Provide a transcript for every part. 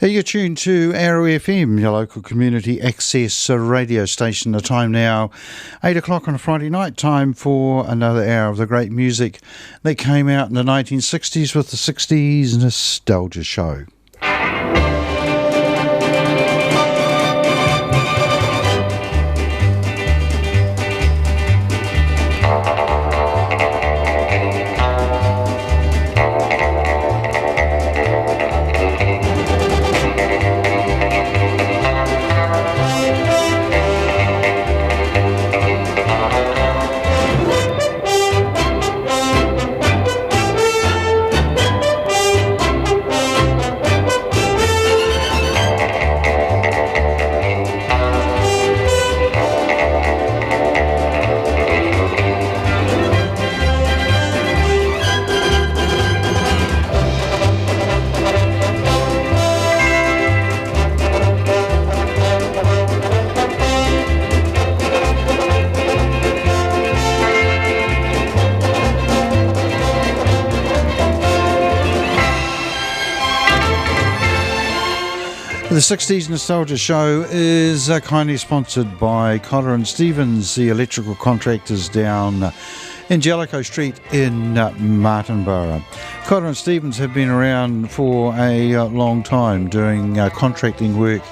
You're tuned to Arrow FM, your local community access radio station. The time now, 8 o'clock on a Friday night, time for another hour of the great music that came out in the 1960s with the 60s Nostalgia Show. The 60s Nostalgia Show is kindly sponsored by Cotter and Stevens, the electrical contractors down in Jellicoe Street in Martinborough. Cotter and Stevens have been around for a long time doing contracting work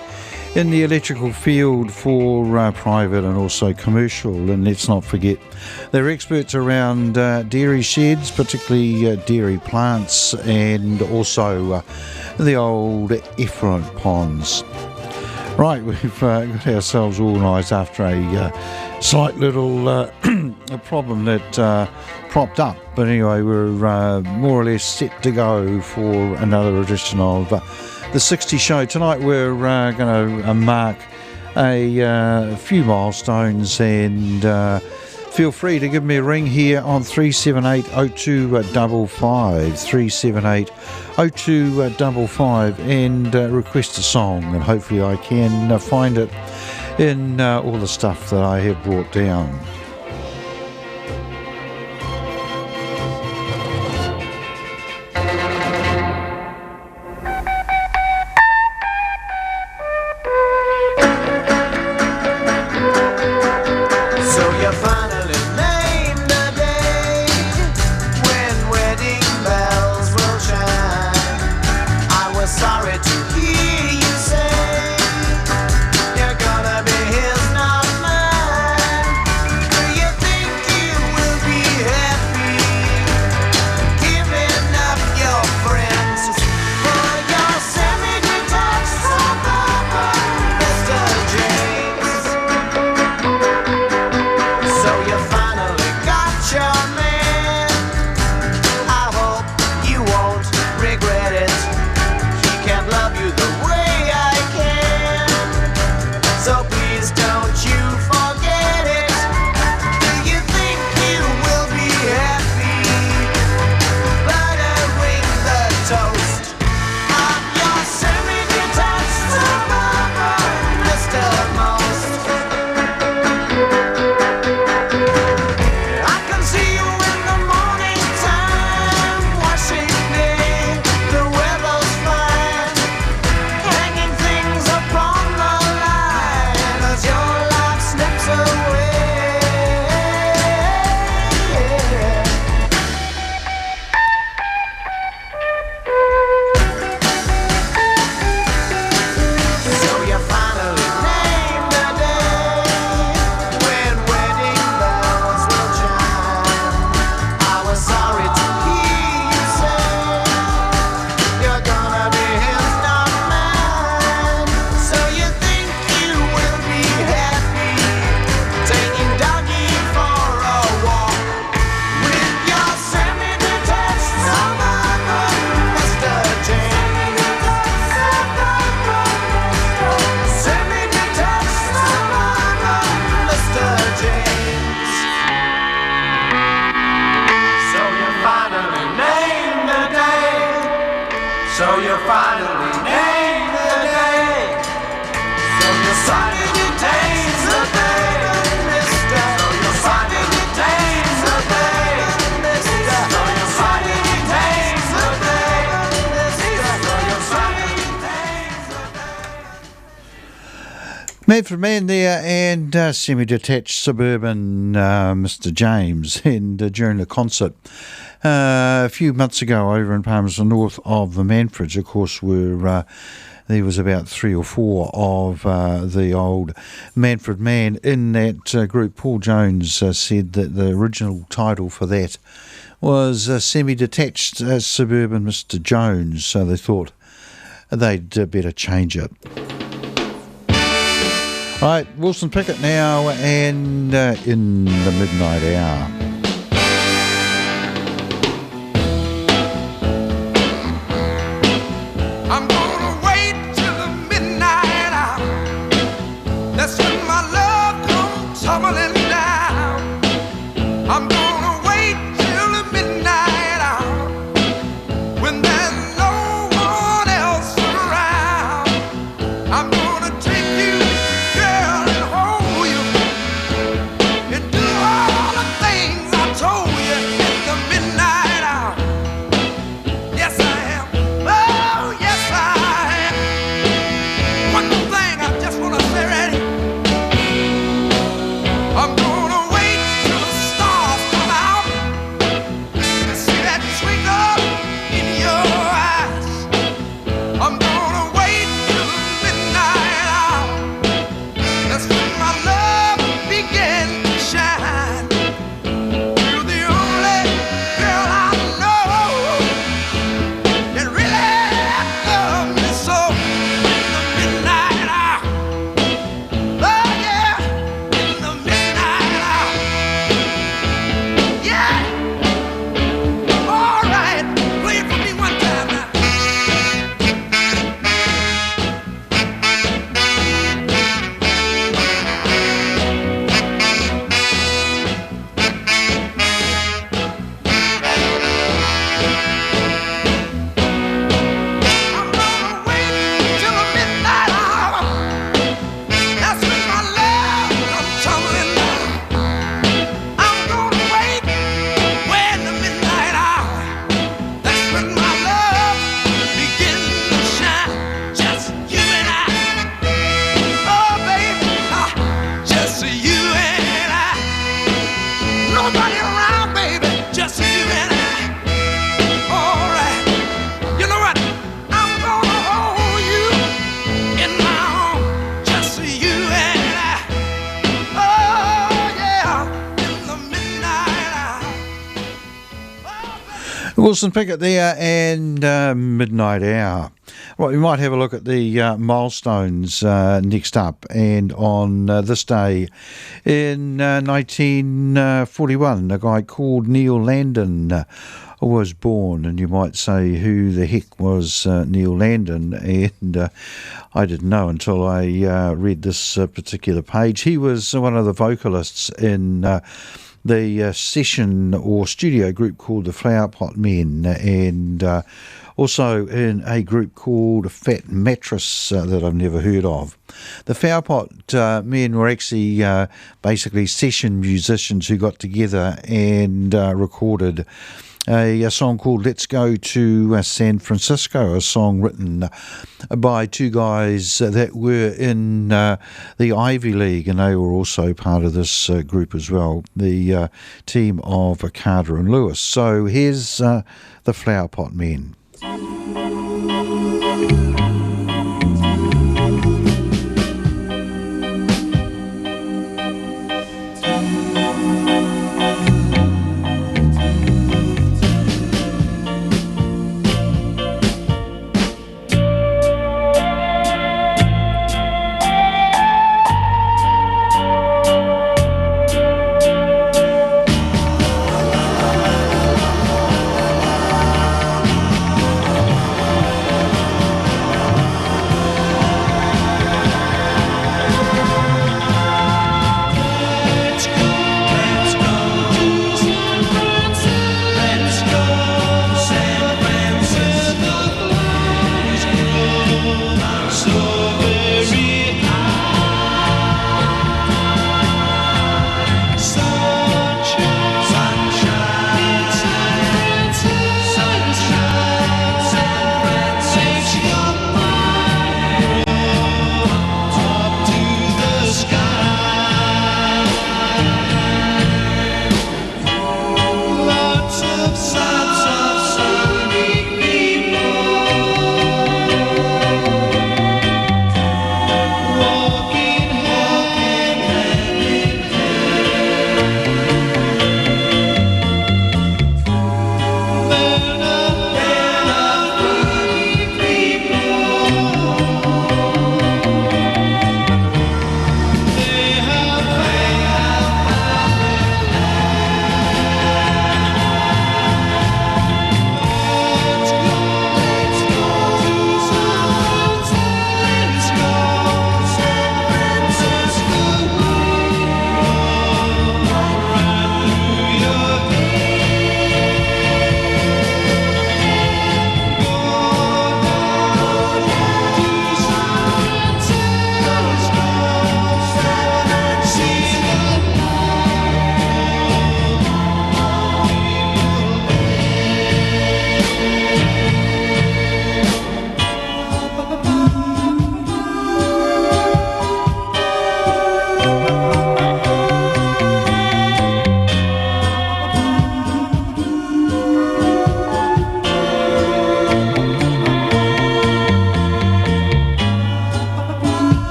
in the electrical field for private and also commercial, and let's not forget they're experts around dairy sheds, particularly dairy plants, and also the old effluent ponds. Right, we've got ourselves organised after a slight little a problem that propped up, but anyway, we're more or less set to go for another edition of the 60 show. Tonight we're going to mark a few milestones, and feel free to give me a ring here on 378 0255 378 0255 and request a song, and hopefully I can find it in all the stuff that I have brought down. Manfred Mann there and semi-detached suburban Mr. James. And during the concert a few months ago over in Palmerston North of the Manfreds, of course, there was about 3 or 4 of the old Manfred Mann in that group. Paul Jones said that the original title for that was Semi-Detached Suburban Mr. Jones, so they thought they'd better change it. Right, Wilson Pickett now and in the midnight hour. I'm gonna wait till the midnight hour. That's when my love comes tumbling down. I'm gonna wait till the midnight hour when there's no one else around. I'm gonna take you, girl, and hold you and do all the things I told you in the midnight hour. Yes, I am. Oh, yes, I am. One more thing I just wanna say right here. I'm gonna wait till the stars come out and see that twinkle in your eyes. I'm gonna wait till the midnight hour. That's when my love begins to shine. You're the only girl I know that really love me so in the midnight hour. Oh yeah, in the midnight hour. Yeah. All right, play it for me one time now. I'm gonna wait till the midnight hour. That's when my love comes tumbling down. I'm gonna wait when the midnight hour. That's when my love begins to shine. Just you and I. Oh, baby, just you and I. Nobody around, baby, just you and I. All right. You know what? I'm gonna hold you in my arms, just you and I. Oh yeah, in the midnight hour. Oh, baby. Wilson Pickett there and midnight hour. Right, we might have a look at the milestones next up. And on this day in 1941, a guy called Neil Landon was born. And you might say, who the heck was Neil Landon? And I didn't know until I read this particular page. He was one of the vocalists in the session or studio group called the Flower Pot Men, and also in a group called Fat Mattress that I've never heard of. The Flower Pot Men were actually basically session musicians who got together and recorded a song called Let's Go to San Francisco, a song written by two guys that were in the Ivy League, and they were also part of this group as well, the team of Carter and Lewis. So here's the Flower Pot Men.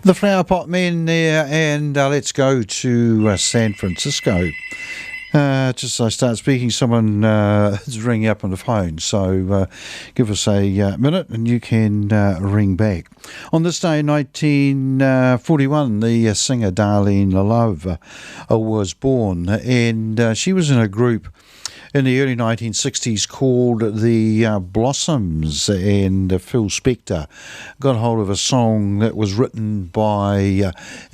The Flower Pot Men there, and let's go to San Francisco. Just as I start speaking, someone is ringing up on the phone, so give us a minute and you can ring back. On this day in 1941, the singer Darlene Love was born, and she was in a group in the early 1960s called the Blossoms, and Phil Spector got hold of a song that was written by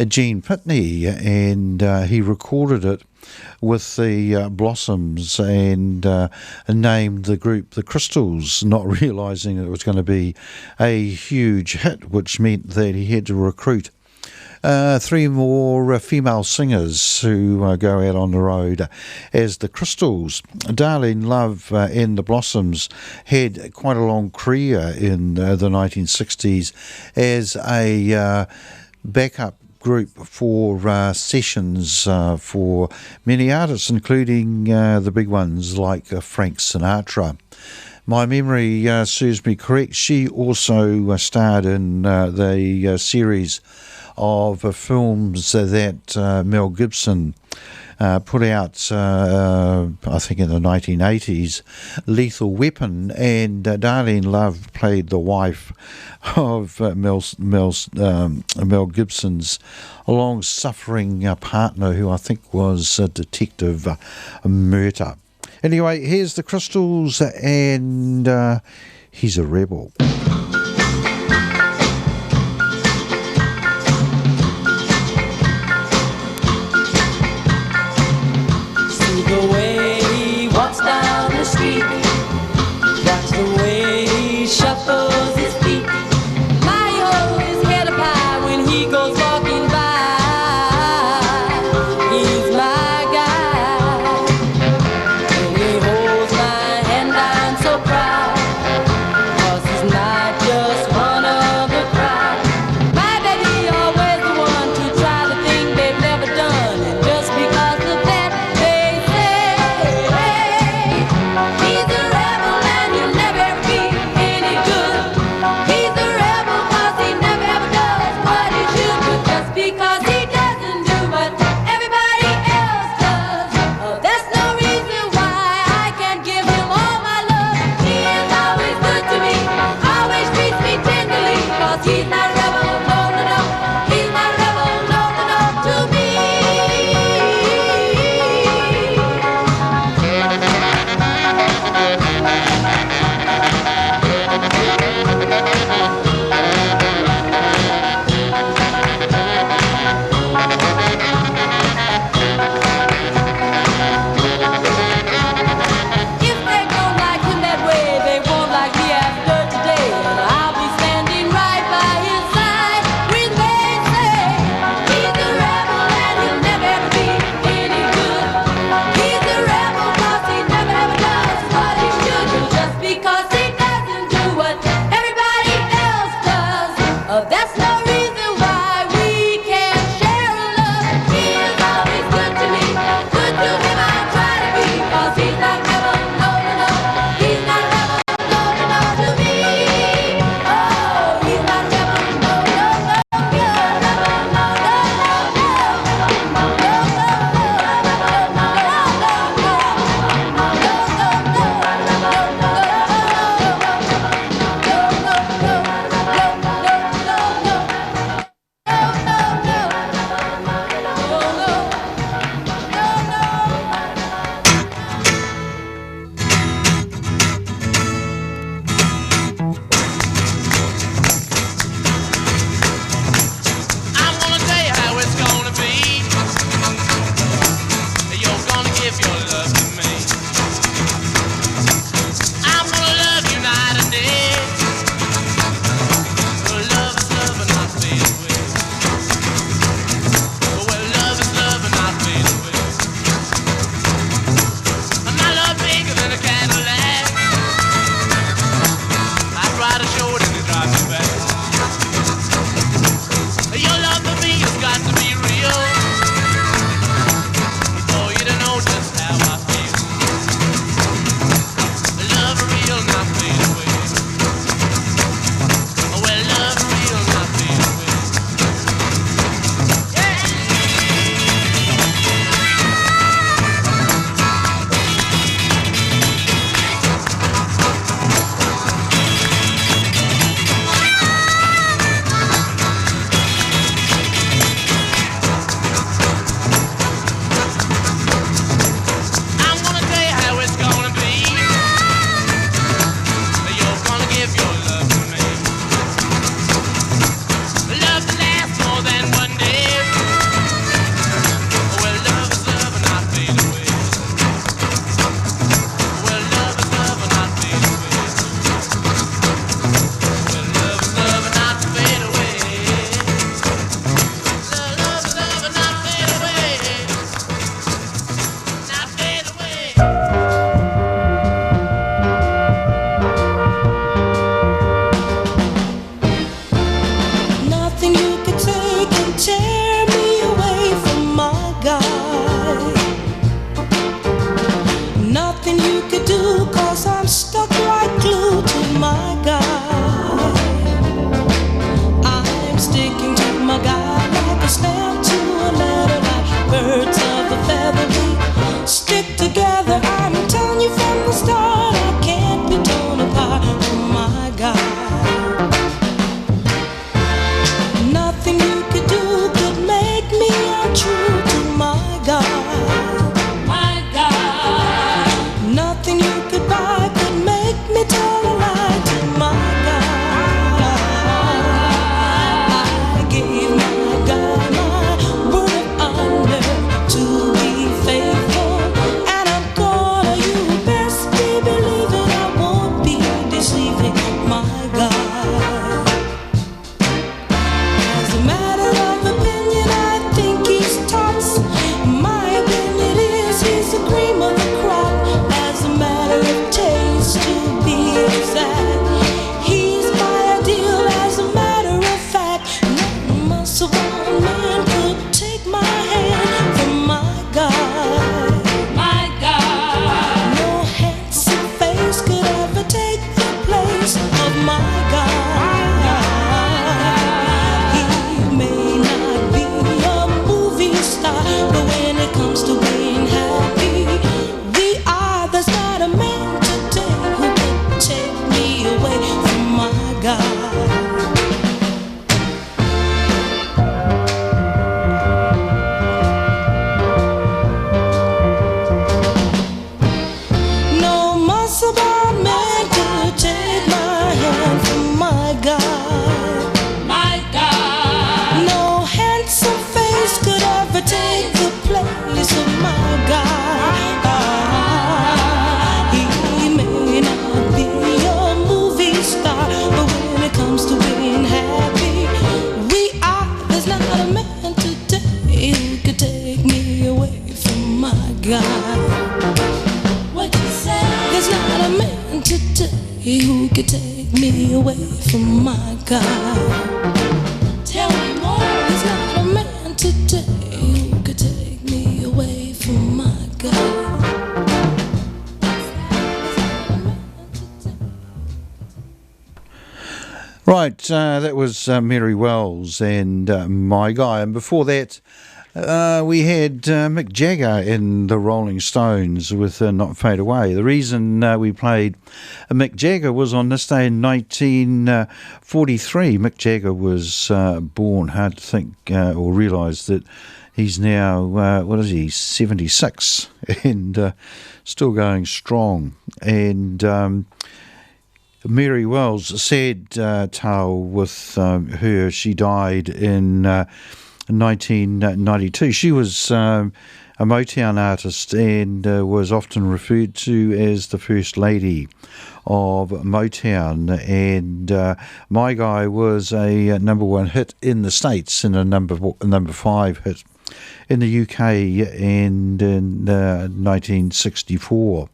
Gene Pitney, and he recorded it with the Blossoms and named the group the Crystals, not realising it was going to be a huge hit, which meant that he had to recruit 3 more female singers who go out on the road as the Crystals. Darlene Love and the Blossoms had quite a long career in the 1960s as a backup group for sessions for many artists, including the big ones like Frank Sinatra. My memory serves me correct. She also starred in the series of films that Mel Gibson put out, I think in the 1980s, Lethal Weapon, and Darlene Love played the wife of Mel Gibson's long-suffering partner, who I think was Detective Murta. Anyway, here's the Crystals, and he's a rebel. Shuffles his feet. My hold his head up high when he goes walking by. He's my guy. When he holds my hand, I'm so proud. 'Cause he's not just one of the crowd. My baby always the one to try the thing they've never done. And just because of that, they say, hey, he's a rebel and you'll never ever be any good. He's a rebel 'cause he never ever does what he should do. Just because he doesn't do what everybody else does. Oh, that's no reason why I can't give him all my love. He is always good to me, always treats me tenderly. 'Cause he's not a rebel, no, no, no. He's not a rebel, no, no, no, to me. If they don't like him that way, they won't like me after today. And I'll be standing right by his side when they say he's a rebel and he'll never ever be any good. He's a rebel 'cause he never ever does what he should do. Just because he doesn't do what everybody else does. Oh, that's no reason why we can't share a love. He is always good to me, good to him I try to be. 'Cause he's not rebel, no, no, no. He's not rebel, no, no, no, to me. Oh, he's not rebel, no, no, no, no, rebel, no, no, no, no, no, I'm gonna tell you how it's gonna be. You're gonna give your love to me. I'm gonna love you night and day. Well, love is love and not fade away. Well, love is love and not fade away. And my love bigger than a Cadillac. I'd ride a short and it drive me back. Your love for me has got to be real for you to know just how I feel. What you say? There's not a man today who could take me away from my God. Tell me more. There's not a man today who could take me away from my God. Right, that was Mary Wells and My Guy. And before that, we had Mick Jagger in the Rolling Stones with Not Fade Away. The reason we played Mick Jagger was on this day in 1943. Mick Jagger was born, hard to think or realise that he's now, 76 and still going strong. And Mary Wells' sad tale with her, she died in 1992. She was a Motown artist and was often referred to as the First Lady of Motown. And My Guy was a number one hit in the States and a number 5 hit in the UK and in 1964.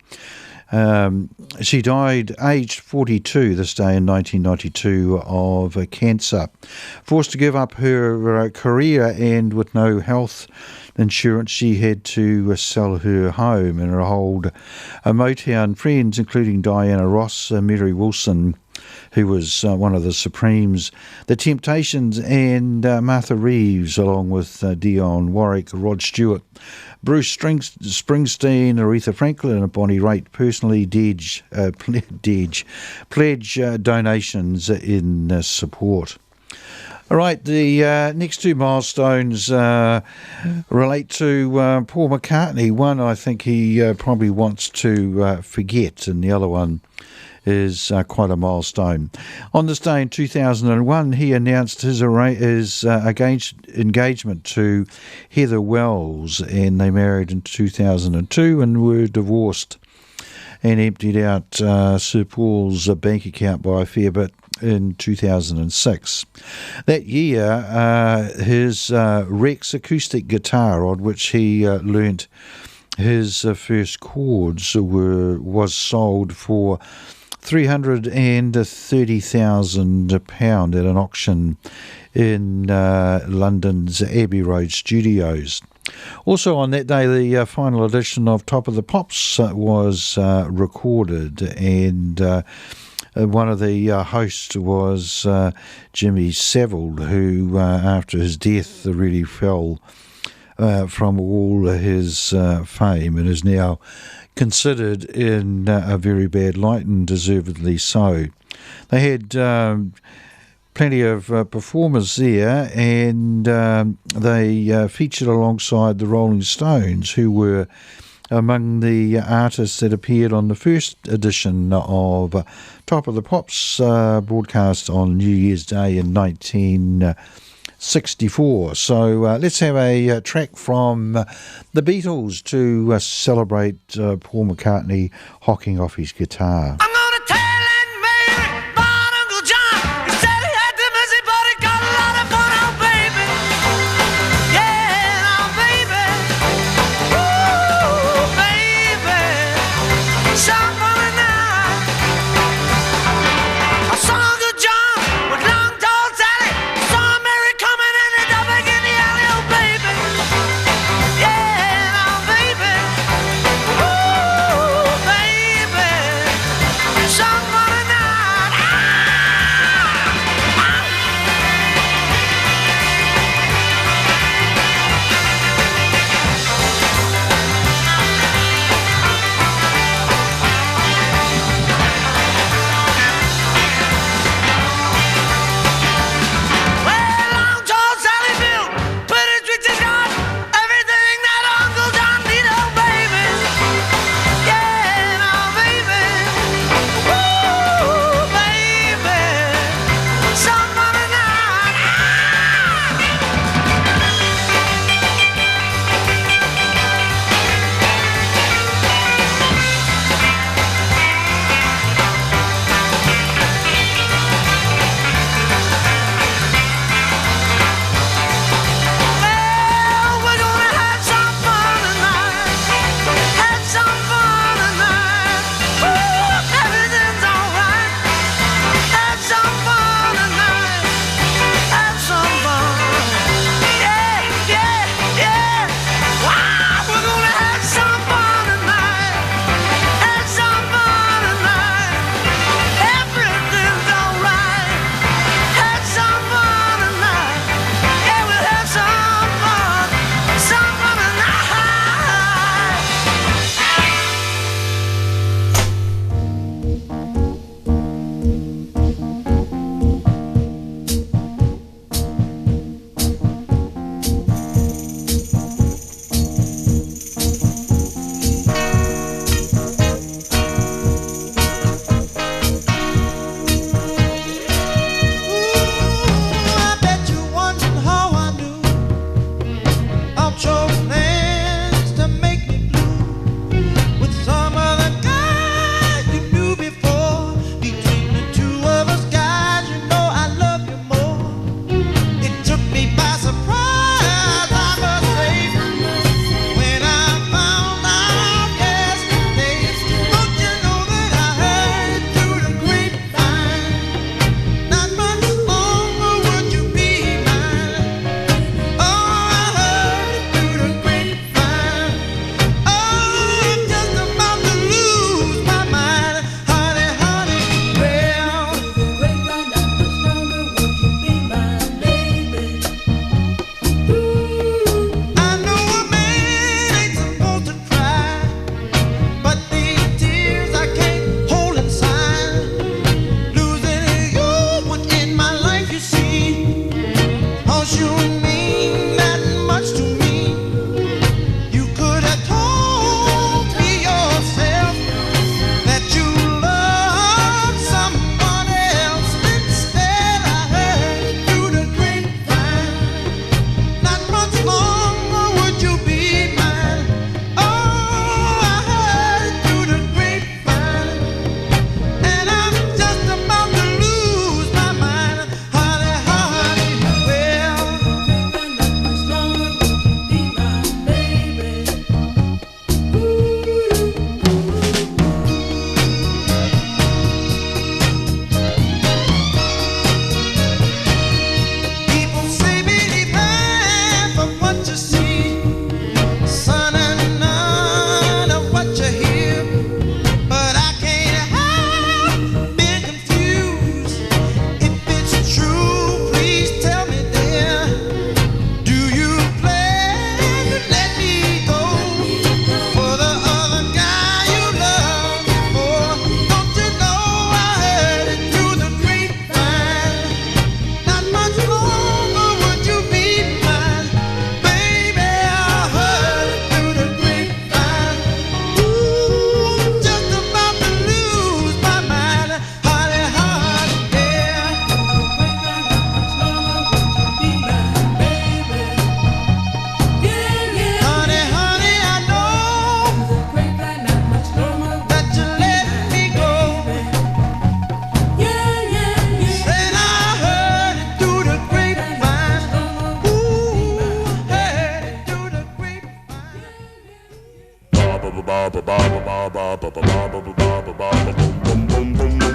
She died aged 42 this day in 1992 of cancer. Forced to give up her career and with no health insurance, she had to sell her home and her old Motown friends, including Diana Ross, Mary Wilson, who was one of the Supremes, The Temptations, and Martha Reeves, along with Dionne Warwick, Rod Stewart, Bruce Springsteen, Aretha Franklin, and Bonnie Raitt personally pledge donations in support. All right, the next two milestones relate to Paul McCartney. One I think he probably wants to forget, and the other one is quite a milestone. On this day in 2001, he announced his engagement to Heather Wells, and they married in 2002 and were divorced and emptied out Sir Paul's bank account by a fair bit in 2006. That year, his Rex acoustic guitar, on which he learnt his first chords, was sold for £330,000 at an auction in London's Abbey Road studios. Also on that day, the final edition of Top of the Pops was recorded, and one of the hosts was Jimmy Savile, who after his death really fell from all his fame and is now considered in a very bad light, and deservedly so. They had plenty of performers there, and they featured alongside the Rolling Stones, who were among the artists that appeared on the first edition of Top of the Pops, broadcast on New Year's Day in 1964. So let's have a track from the Beatles to celebrate Paul McCartney hocking off his guitar. I'm gonna tell Aunt Mary about Uncle John. He said he had the busy, but he got a lot of fun, oh baby. Yeah, oh baby. Ooh, baby. Some fun night. I saw Uncle John with long tall Sally. Saw Mary coming in the duffing in the alley, oh baby. Yeah, oh baby. Ooh, baby.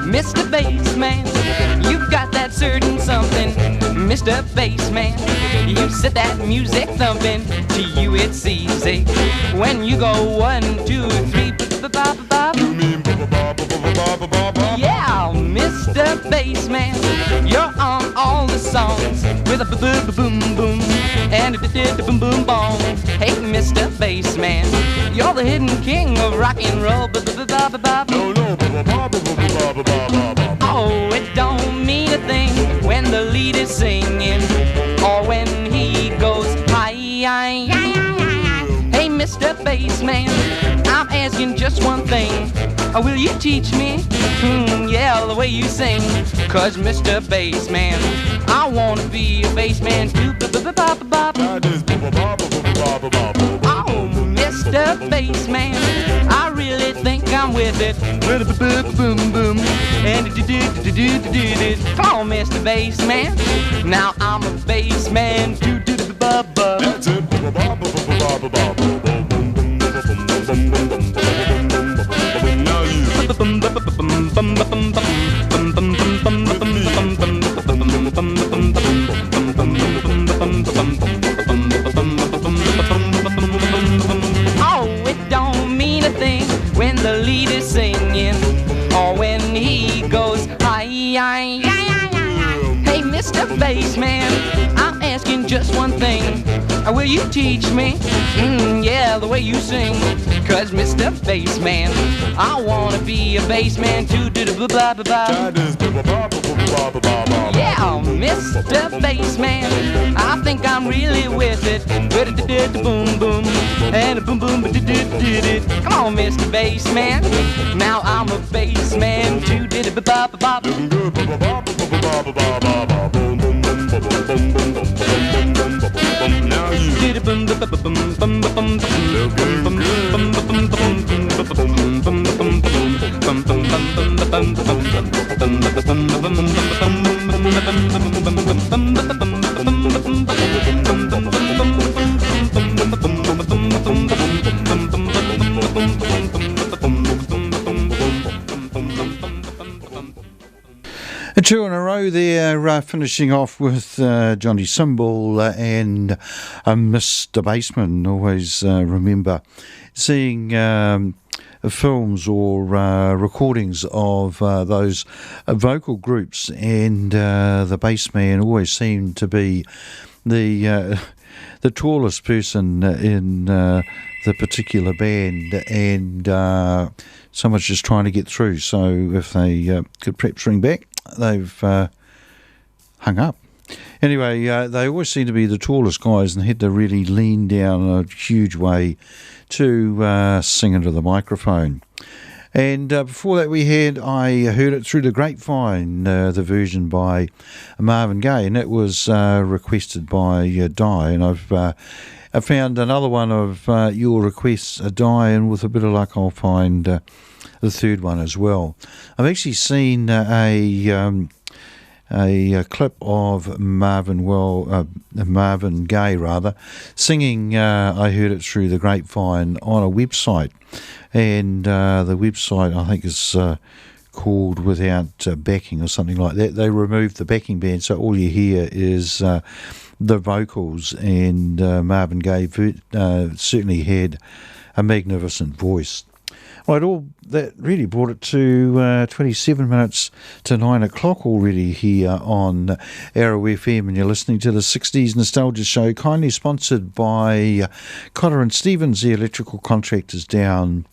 Mr. Bassman, you've got that certain something. Mr. Bassman, you set that music thumping. To you it's easy when you go 1, 2, 3. Yeah, Mr. Bassman, you're on all the songs with a boom boom and a boom boom boom. Hey, Mr. Bassman, you're the hidden king of rock and roll. Oh, it don't mean a thing when the lead is singing or when he goes high. Hey, Mr. Bassman, I'm asking just one thing. Will you teach me? Yeah, the way you sing. Cause Mr. Bassman, I wanna be a bassman too. Oh, Mr. Bassman, I really think I'm with it. Boom boom and come on, Mr. Bassman. Now I'm a bassman too. That's it. Now you. Oh, it don't mean a thing when the lead is singing or when he goes high. Hey, Mr. Bassman, I'm asking just one thing. Will you teach me? Yeah, the way you sing. Cause Mr. Bassman, I wanna be a bassman too. Yeah, Mr. Bassman, I think I'm really with it. Boom boom and a boom boom. Come on, Mr. Bassman. Now I'm a bassman too. Now you. Two in a row there, finishing off with Johnny Symbol and Mr. Bassman. Always remember seeing films or recordings of those vocal groups, and the bassman always seemed to be the tallest person in the particular band, and someone's just trying to get through. So if they could perhaps ring back, they've hung up. Anyway, they always seem to be the tallest guys and had to really lean down a huge way to sing into the microphone. And before that I heard it through the grapevine, the version by Marvin Gaye, and it was requested by Di, and I found another one of your requests, Di, and with a bit of luck I'll find the third one as well. I've actually seen a clip of Marvin Gaye singing I Heard It Through the Grapevine on a website, and the website I think is called Without Backing or something like that. They removed the backing band, so all you hear is the vocals, and Marvin Gaye certainly had a magnificent voice. Right, all that really brought it to 27 minutes to 9 o'clock already here on Arrow FM, and you're listening to the 60s Nostalgia Show, kindly sponsored by Cotter and Stevens, the electrical contractors down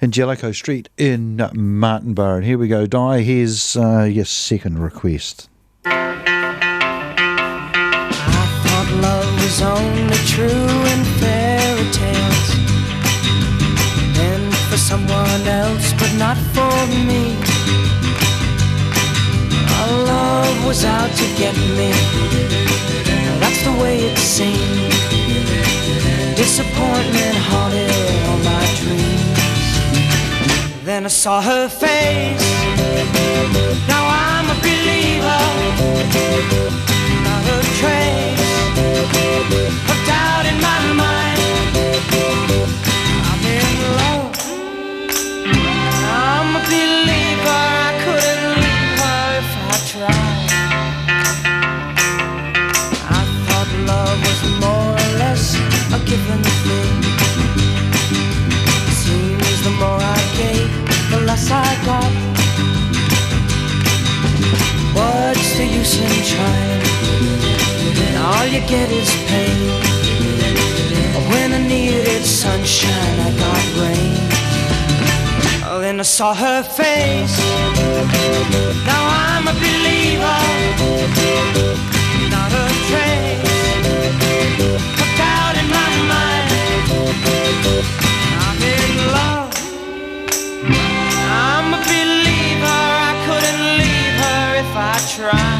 in Jellicoe Street in Martinborough. And here we go, Di, here's your second request. I thought love was only true in fairy tales, and for someone else, but not for me. Our love was out to get me, that's the way it seemed. Disappointment haunted all my dreams. Then I saw her face, now I'm a believer. Not a trace of doubt in my mind. I'm in love forget his pain. When I needed sunshine, I got rain. Oh, then I saw her face. Now I'm a believer, not a trace of doubt in my mind. I'm in love. I'm a believer. I couldn't leave her if I tried.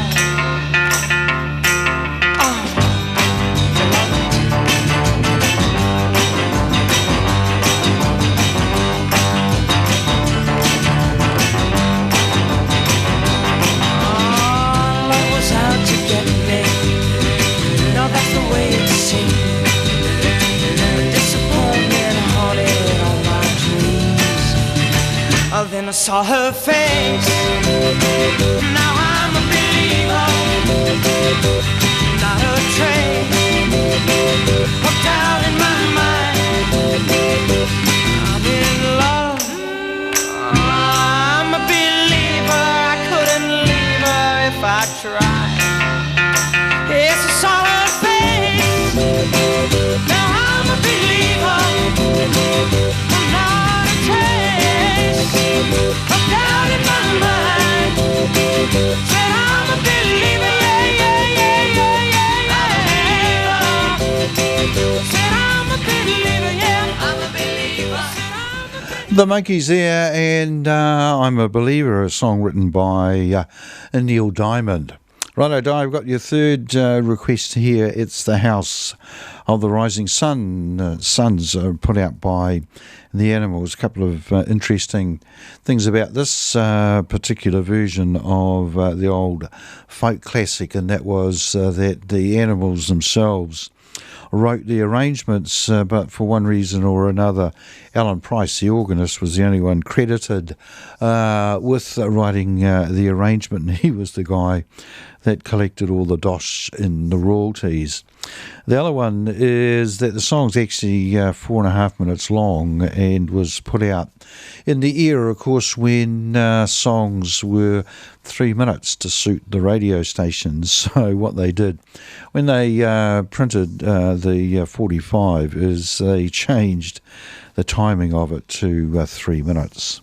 Then I saw her face. Now I'm a believer, not a trace of doubt in my mind. I'm in love. I'm a believer. I couldn't leave her if I tried. Yes, I saw her face. Now I'm a believer. I'm not a trace of doubt in my mind. Said I'm a believer, yeah, yeah, yeah, yeah, yeah, yeah. Said I'm a believer, yeah, I'm a believer. Said I'm a believer. The Monkeys there, and I'm a Believer, a song written by Neil Diamond. Righto, Di, I've got your third request here. It's The House of the Rising Sun. Suns put out by The Animals. A couple of interesting things about this particular version of the old folk classic, and that was that The Animals themselves wrote the arrangements, but for one reason or another, Alan Price, the organist, was the only one credited with writing the arrangement, and he was the guy that collected all the dosh in the royalties. The other one is that the song's actually 4.5 minutes long and was put out in the era, of course, when songs were 3 minutes to suit the radio stations. So what they did when they printed the 45 is they changed the timing of it to 3 minutes.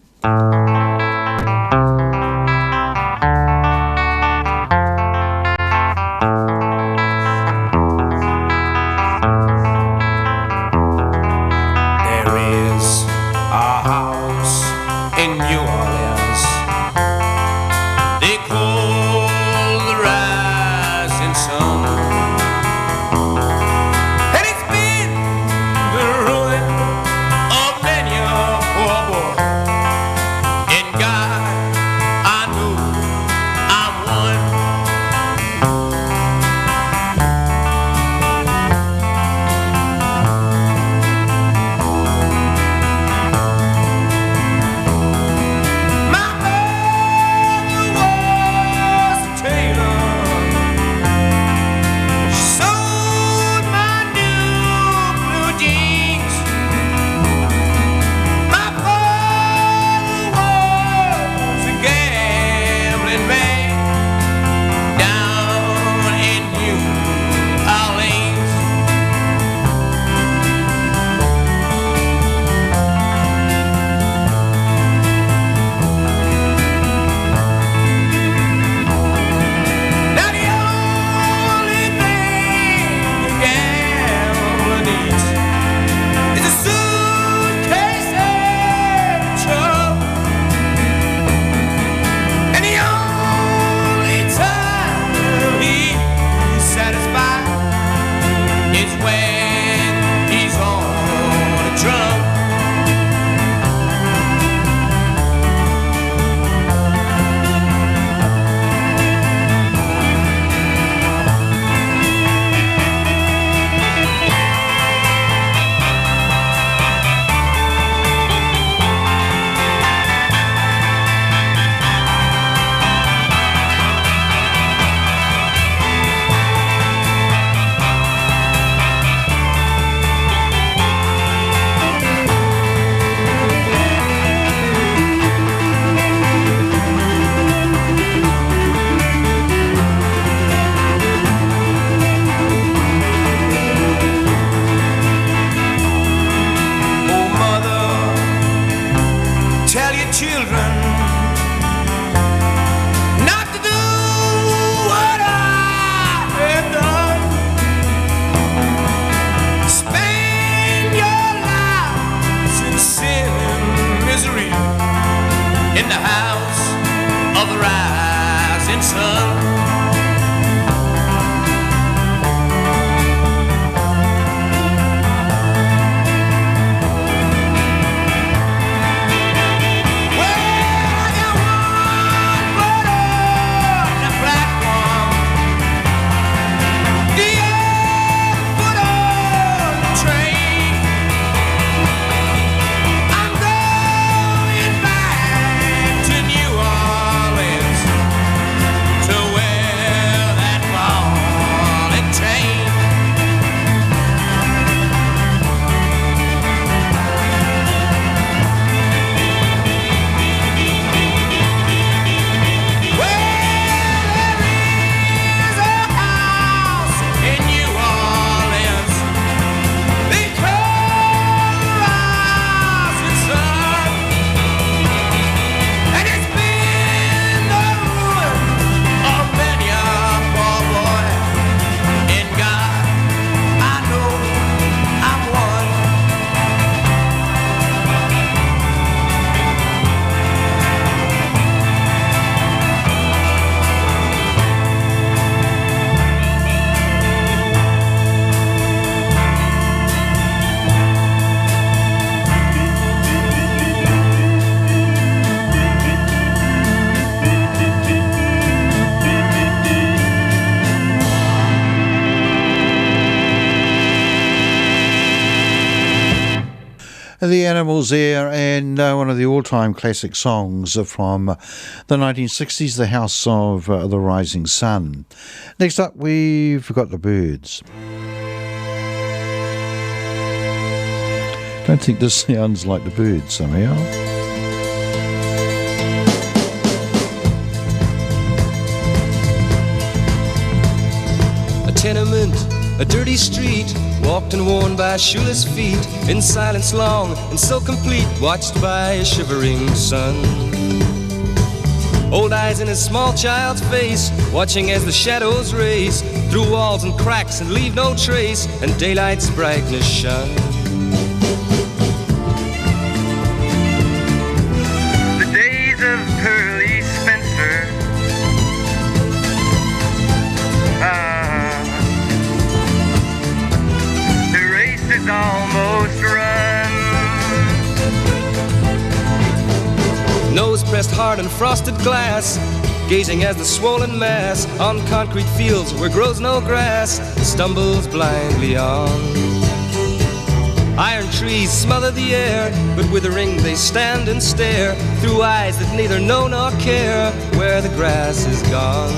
morning sun. The Animals there, and one of the all-time classic songs from the 1960s, The House of the Rising Sun. Next up, we've got the Byrds. Don't think this sounds like the Byrds somehow. A tenement, a dirty street, walked and worn by shoeless feet, in silence long and so complete, watched by a shivering sun. Old eyes in a small child's face, watching as the shadows race through walls and cracks and leave no trace, and daylight's brightness shone. The days of Pearly Spencer, the race is almost run. Nose pressed hard on frosted glass, gazing as the swollen mass on concrete fields where grows no grass stumbles blindly on. Iron trees smother the air, but withering they stand and stare through eyes that neither know nor care where the grass is gone.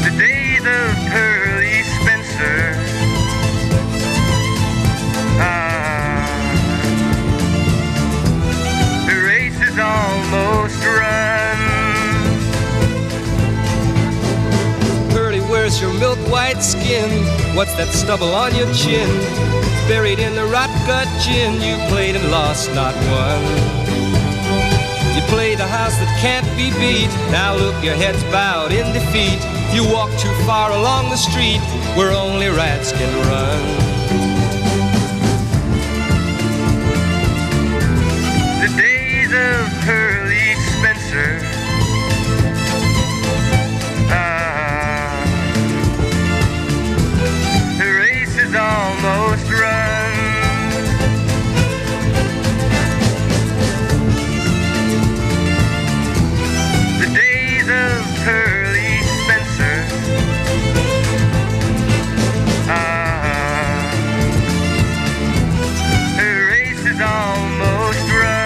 The days of Pearly Spencer, the race is almost run. Pearly, where's your milk white skin? What's that stubble on your chin? Buried in the rot gut gin, you played and lost, not won. You played the house that can't be beat, now look, your head's bowed in defeat. You walk too far along the street where only rats can run. The days of Pearly Spencer, the race is almost run. The days of Pearly Spencer, the race is almost run.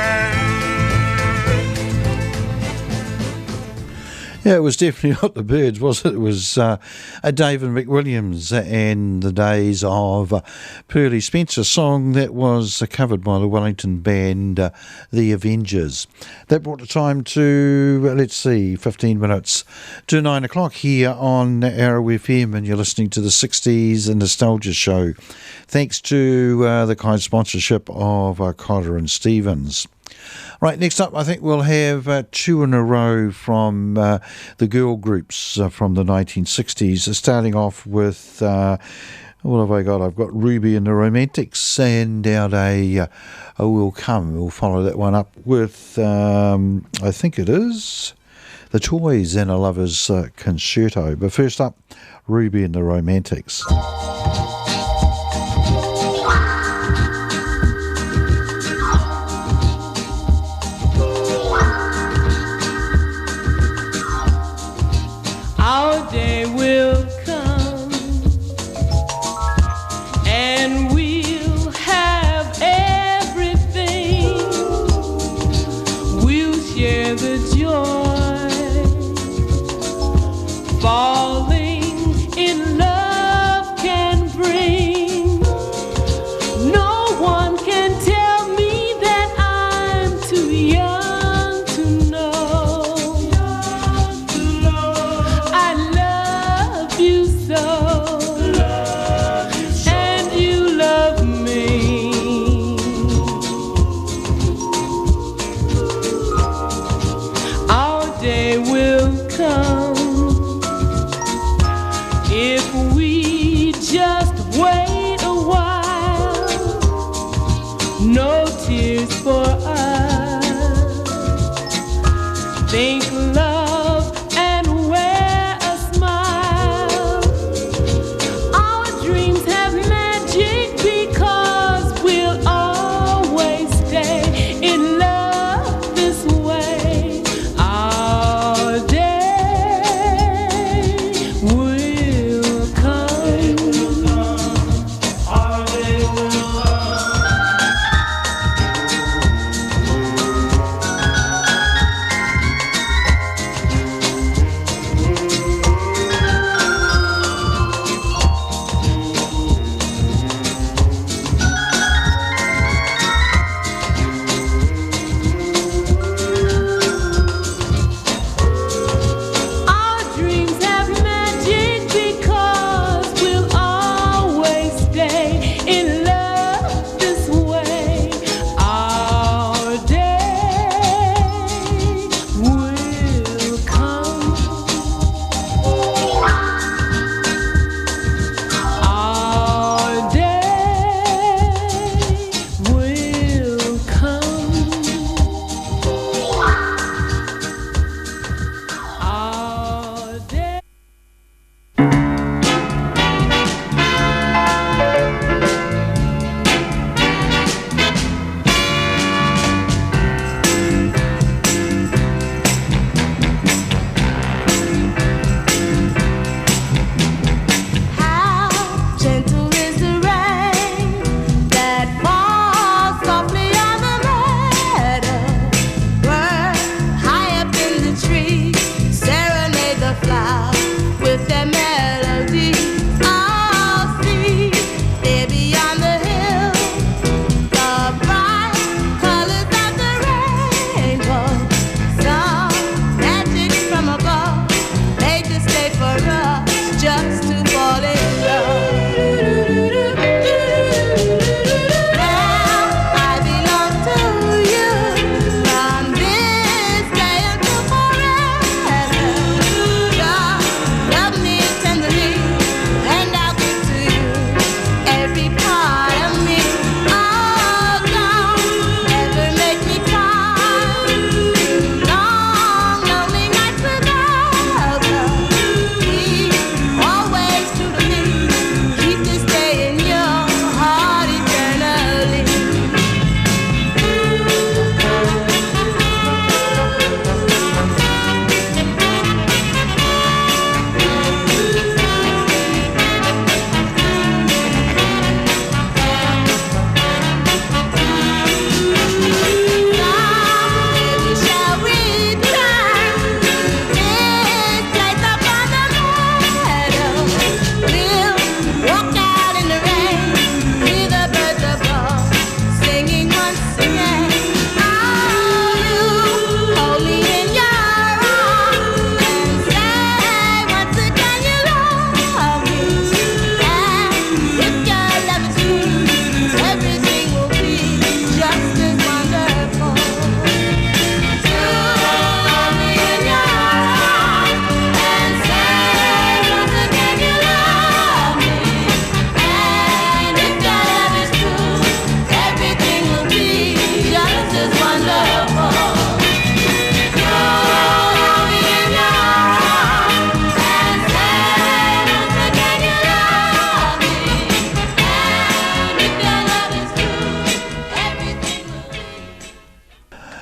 Yeah, it was definitely not the Byrds, was it? It was David McWilliams and the days of Pearly Spencer, song that was covered by the Wellington band The Avengers. That brought the time to, 15 minutes to 9 o'clock here on Arrow FM, and you're listening to the 60s and Nostalgia Show. Thanks to the kind sponsorship of Cotter and Stevens. Right, next up, I think we'll have two in a row from the girl groups from the 1960s, starting off with What have I got? I've got Ruby and the Romantics, and out a Will Come. We'll follow that one up with, I think it is, The Toys and a Lover's Concerto. But first up, Ruby and the Romantics. Our day will come and we'll have everything. We'll share the joy, falling in love can bring. No one can tell me that I'm too young to know. I love you so, and you love me. Our day will come if we just wait a while. No tears for us. Think love and wear a smile. Our dreams have magic because we'll always stay in love this way. Our day will come. Our day will come.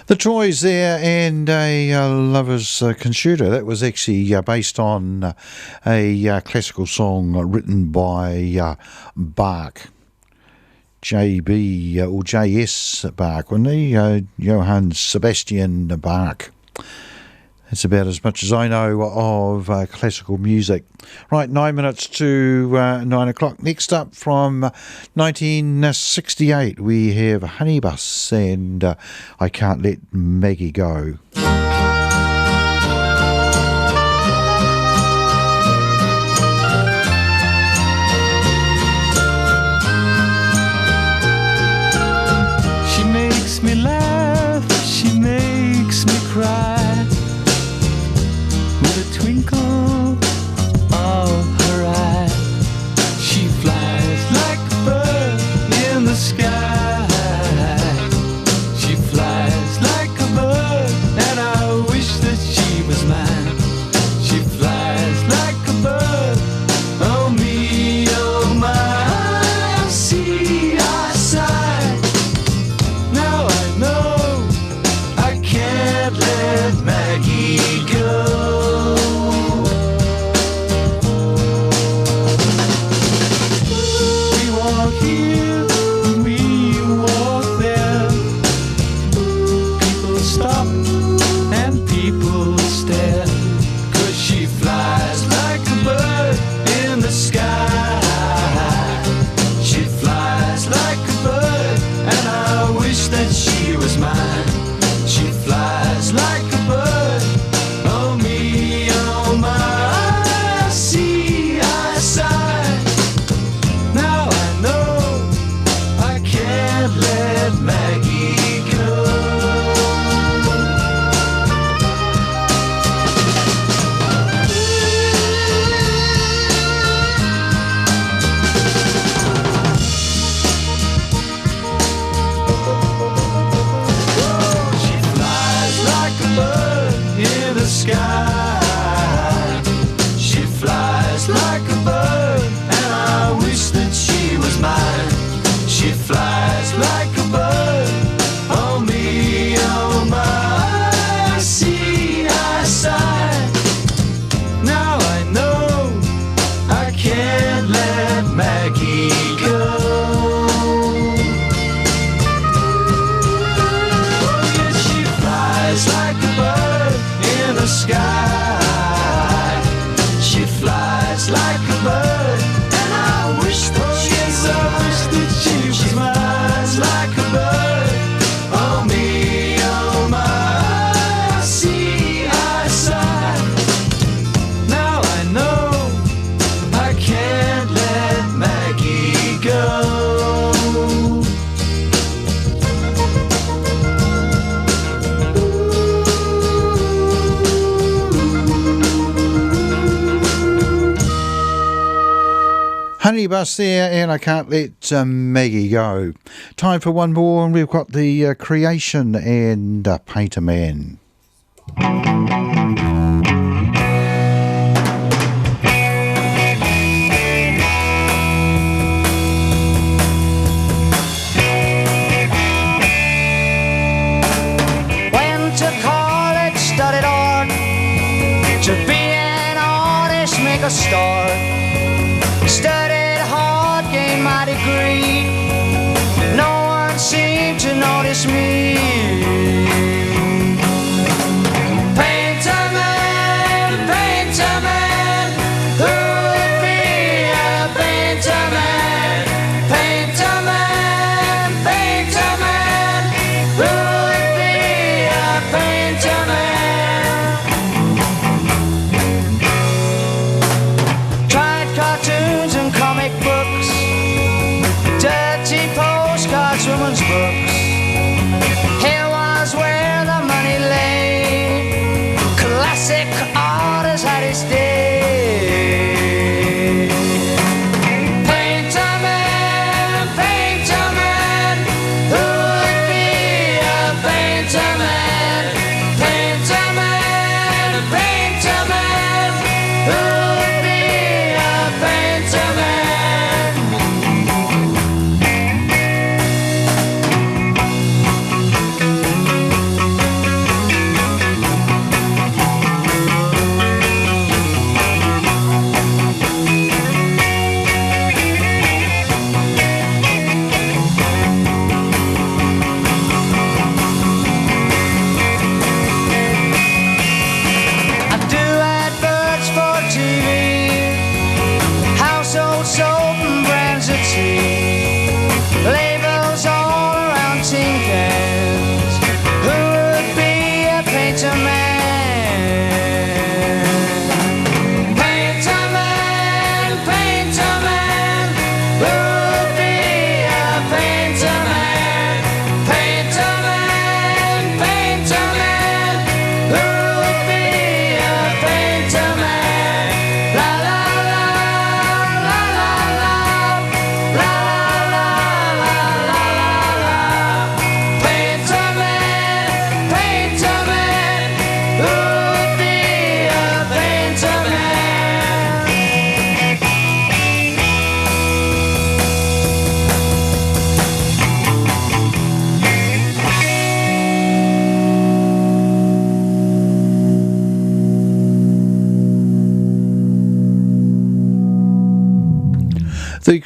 The Toys there and a Lover's Concerto. That was actually based on a classical song written by Bach. JB or JS Bach, wasn't he? Johann Sebastian Bach. That's about as much as I know of classical music. Right, 9 minutes to 9 o'clock. Next up from 1968, we have Honey Bus and I Can't Let Maggie Go. She makes me laugh, she makes me cry. Twinkle of her eye, she flies like a bird in the sky. She flies like a bird, and I wish that she was mine. She flies like a bird, oh me, oh my. I see, I sigh. Now I know I can't let Maggie go. Honey Bus there, and I Can't Let Maggie Go. Time for one more, and we've got the Creation and Painter Man. Went to college, studied art, to be an artist, make a start. Studied hard, gained my degree. No one seemed to notice me. Painter man, who would be a painter man? Painter man, who would be a painter man? Tried cartoons and comic books, dirty postcards, women's books.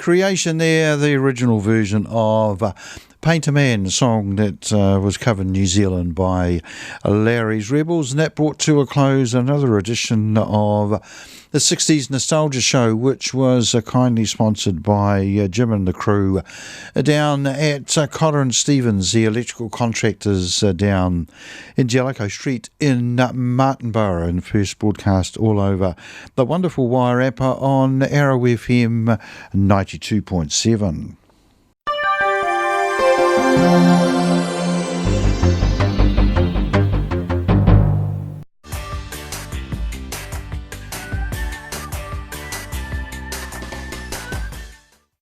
Creation there, the original version of Paint a Man, a song that was covered in New Zealand by Larry's Rebels, and that brought to a close another edition of the 60s Nostalgia Show, which was kindly sponsored by Jim and the crew down at Cotter and Stevens, the electrical contractors down in Jellicoe Street in Martinborough, and first broadcast all over the wonderful Wairarapa on Arrow FM 92.7.